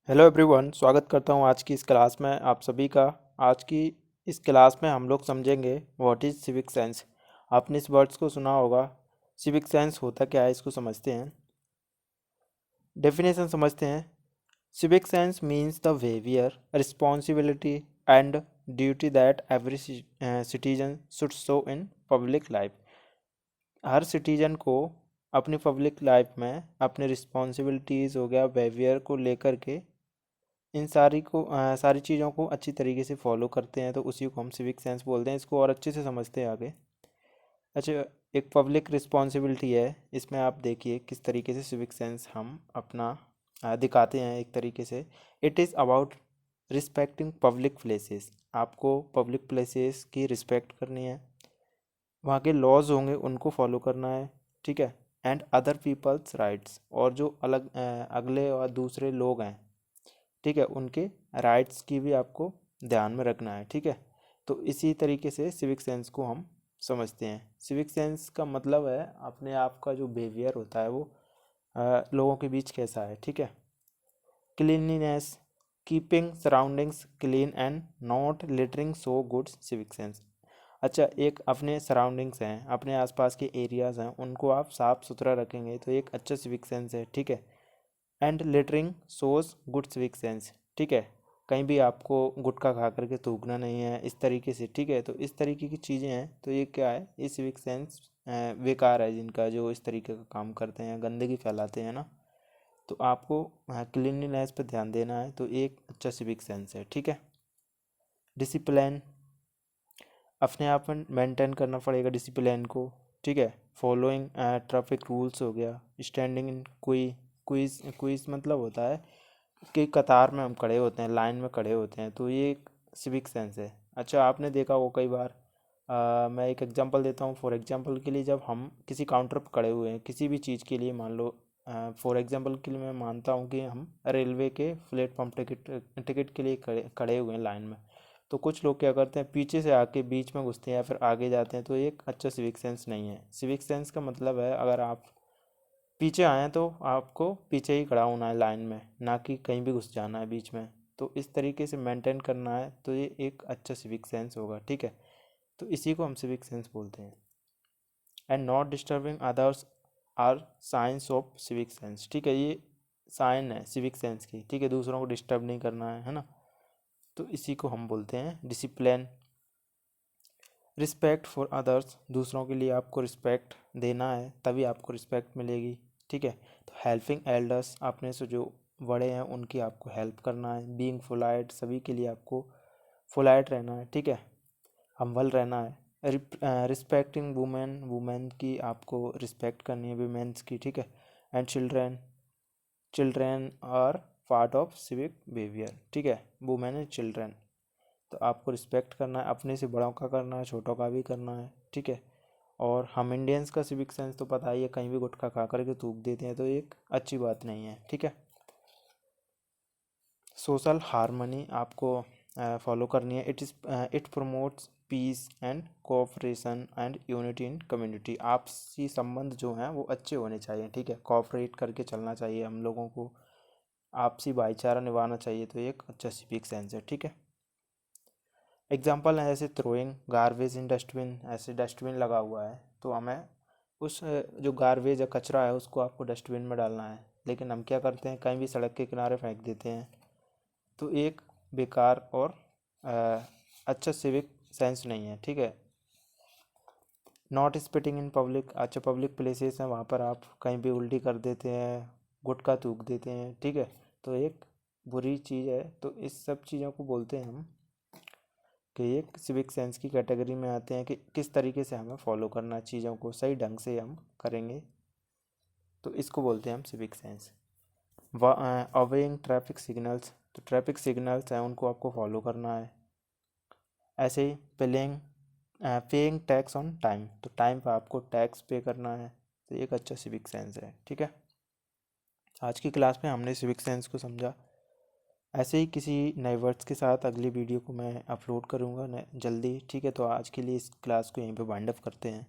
Hello everyone, स्वागत करता हूँ आज की इस क्लास में आप सभी का। आज की इस क्लास में हम लोग समझेंगे व्हाट इज़ सिविक साइंस। आपने इस वर्ड्स को सुना होगा। सिविक साइंस होता क्या है, इसको समझते हैं। डेफिनेशन समझते हैं। Civic science means the behaviour, responsibility and duty that every citizen should show in public life. Her citizen को अपनी पब्लिक लाइफ में अपने रिस्पॉन्सिबिलिटीज़ हो गया, बिहेवियर को लेकर के इन सारी चीज़ों को अच्छी तरीके से फॉलो करते हैं, तो उसी को हम सिविक सेंस बोलते हैं। इसको और अच्छे से समझते हैं आगे। अच्छा, एक पब्लिक रिस्पॉन्सिबिलिटी है। इसमें आप देखिए किस तरीके से सिविक सेंस हम अपना दिखाते हैं एक तरीके से। It is about respecting public places. आपको पब्लिक प्लेसेस की रिस्पेक्ट करनी है, वहाँ के लॉज होंगे उनको फॉलो करना है, ठीक है। एंड अदर पीपल्स राइट्स, और जो अगले और दूसरे लोग हैं, ठीक है, उनके राइट्स की भी आपको ध्यान में रखना है, ठीक है। तो इसी तरीके से सिविक सेंस को हम समझते हैं। सिविक सेंस का मतलब है अपने आप का जो बिहेवियर होता है वो लोगों के बीच कैसा है, ठीक है। Cleanliness, keeping surroundings clean and not littering so good civic sense. अच्छा, एक अपने सराउंडिंग्स हैं, अपने आसपास के एरियाज़ हैं, उनको आप साफ़ सुथरा रखेंगे तो एक अच्छा सिविक सेंस है, ठीक है। And littering shows good civic sense, ठीक है। कहीं भी आपको गुटखा खा करके थूकना नहीं है, इस तरीके से, ठीक है। तो इस तरीके की चीज़ें हैं, तो ये क्या है, ये सिविक सेंस बेकार है जिनका, जो इस तरीके का काम करते हैं, गंदगी फैलाते हैं ना। तो आपको क्लीनलीनेस पे ध्यान देना है, तो एक अच्छा सिविक सेंस है, ठीक है। डिसिप्लिन, अपने आप में मेंटेन करना पड़ेगा डिसिप्लिन को, ठीक है। फॉलोइंग ट्रैफिक रूल्स हो गया। स्टैंडिंग इन क्विज क्विज मतलब होता है कि कतार में हम खड़े होते हैं, लाइन में खड़े होते हैं, तो ये एक सिविक सेंस है। अच्छा, आपने देखा वो कई बार, मैं एक एग्जांपल देता हूँ। फॉर एग्जांपल के लिए, जब हम किसी काउंटर पर खड़े हुए हैं किसी भी चीज़ के लिए, मान लो फॉर एग्जांपल के लिए मैं मानता हूँ कि हम रेलवे के प्लेटफॉर्म टिकट के लिए खड़े खड़े हुए हैं लाइन में। तो कुछ लोग क्या करते हैं, पीछे से आके बीच में घुसते हैं या फिर आगे जाते हैं, तो ये एक अच्छा सिविक सेंस नहीं है। सिविक सेंस का मतलब है अगर आप पीछे आए हैं तो आपको पीछे ही खड़ा होना है लाइन में, ना कि कहीं भी घुस जाना है बीच में। तो इस तरीके से मेंटेन करना है, तो ये एक अच्छा सिविक सेंस होगा, ठीक है। तो इसी को हम सिविक सेंस बोलते हैं। And not disturbing others are science of civic sense, ठीक है। ये साइन है सिविक सेंस की, ठीक है। दूसरों को डिस्टर्ब नहीं करना है ना। तो इसी को हम बोलते हैं डिसिप्लिन। रिस्पेक्ट फॉर अदर्स, दूसरों के लिए आपको रिस्पेक्ट देना है, तभी आपको रिस्पेक्ट मिलेगी, ठीक है। तो हेल्पिंग एल्डर्स, अपने से जो बड़े हैं उनकी आपको हेल्प करना है। बीइंग पोलाइट, सभी के लिए आपको पोलाइट रहना है, ठीक है। हम्बल रहना है। रिस्पेक्टिंग वुमेन, वुमेन की आपको रिस्पेक्ट करनी है, वुमेन्स की, ठीक है। And children, children are part of civic behaviour, ठीक है। वुमेन एंड चिल्ड्रेन, तो आपको रिस्पेक्ट करना है, अपने से बड़ों का करना है, छोटों का भी करना है, ठीक है। और हम इंडियंस का सिविक सेंस तो पता ही है, कहीं भी गुटखा खा करके थूक देते हैं, तो एक अच्छी बात नहीं है, ठीक है। सोशल हारमनी आपको फॉलो करनी है। It promotes peace and cooperation and unity in community. आपसी संबंध जो हैं वो अच्छे होने चाहिए, ठीक है। कोऑपरेट करके चलना चाहिए हम लोगों को, आपसी भाईचारा निभाना चाहिए, तो ये एक अच्छा सिविक सेंस है, ठीक है। एग्जाम्पल है जैसे थ्रोइंग गार्बेज इन डस्टबिन, ऐसे डस्टबिन लगा हुआ है तो हमें उस जो गार्बेज या कचरा है उसको आपको डस्टबिन में डालना है, लेकिन हम क्या करते हैं, कहीं भी सड़क के किनारे फेंक देते हैं। तो एक बेकार और अ, अच्छा सिविक सेंस नहीं है, ठीक है। नॉट स्पिटिंग इन पब्लिक, अच्छा पब्लिक प्लेसेस हैं वहाँ पर आप कहीं भी उल्टी कर देते हैं, गुटखा थूक देते हैं, ठीक है। तो एक बुरी चीज़ है। तो इस सब चीज़ों को बोलते हैं हम कि ये सिविक सेंस की कैटेगरी में आते हैं कि किस तरीके से हमें फॉलो करना है, चीज़ों को सही ढंग से हम करेंगे, तो इसको बोलते हैं हम सिविक सेंस। अवेइंग ट्रैफिक सिग्नल्स, तो ट्रैफिक सिग्नल्स हैं उनको आपको फॉलो करना है। ऐसे ही पेइंग टैक्स ऑन टाइम, तो टाइम पर आपको टैक्स पे करना है, तो एक अच्छा सिविक सेंस है, ठीक है। आज की क्लास में हमने सिविक सेंस को समझा। ऐसे ही किसी नए वर्ड्स के साथ अगली वीडियो को मैं अपलोड करूँगा जल्दी, ठीक है। तो आज के लिए इस क्लास को यहीं पे वाइंड अप करते हैं।